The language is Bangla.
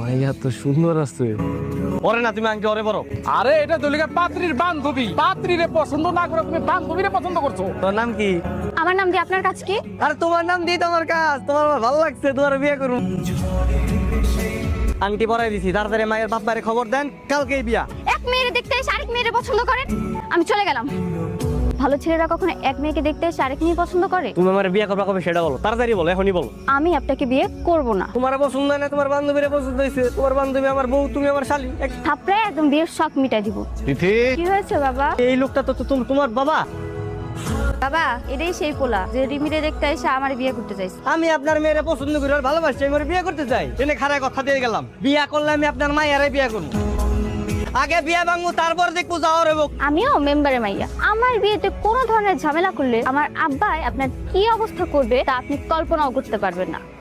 মাইয়া তো সুন্দর আছে। ওরে না তুমি আঙ্কে ওরে বড়। আরে এটা দলিকা পাত্রীর বান্ধবী, পাত্রীরে পছন্দ না করে তুমি বান্ধবীরে পছন্দ করছো। তোর নাম কি? আমার নাম দিয়ে আপনার কাছে কি? আরে তোমার নাম দিয়ে তোমার কাজ, তোমার আমার ভালো লাগছে, তোমার বিয়ে করুন। আংটি পরাই দিছি, তাড়াতাড়ি মায়ের বাপ মায়ের খবর দেন, কালকেই বিয়া। এক মেয়েরে দেখতে এসে আরেক মেয়েরে পছন্দ করেন? আমি চলে গেলাম। ভালো ছেলেরা কখনো এক মেয়েকে দেখতে এসে আরেক মেয়ে পছন্দ করে? তুমি আমার বিয়ে করবা কবে সেটা বলো, তাড়াতাড়ি বলো, এখনই বলো। আমি আপনাকে বিয়ে করব না। তোমার পছন্দ হয় না, তোমার বান্ধবীর পছন্দ হয়েছে, তোমার বান্ধবী আমার বউ, তুমি আমার শালি। থাপড়ায় একদম বিয়ের শখ মিটাই দিব। তিথি, কি হয়েছে বাবা? এই লোকটা তো তোমার বাবা। বাবা এটাই সেই পোলা যে রিমিরে দেখতে এসে আমার বিয়ে করতে চাইছে। আমি আপনার মেয়েরে পছন্দ করি আর ভালোবাসি, আমি ওর বিয়ে করতে চাই। এনে খারাপ কথা দিয়ে গেলাম, বিয়া করলে আমি আপনার মায়েরাই বিয়ে করবো। আগে বিয়া ভাঙবো, তারপর দেখবো যাওয়ার হইব। আমিও মেম্বারে মাইয়া। আমার বিয়েতে কোনো ধরনের ঝামেলা করলে আমার আব্বাই আপনার কি অবস্থা করবে তা আপনি কল্পনাও করতে পারবেন না।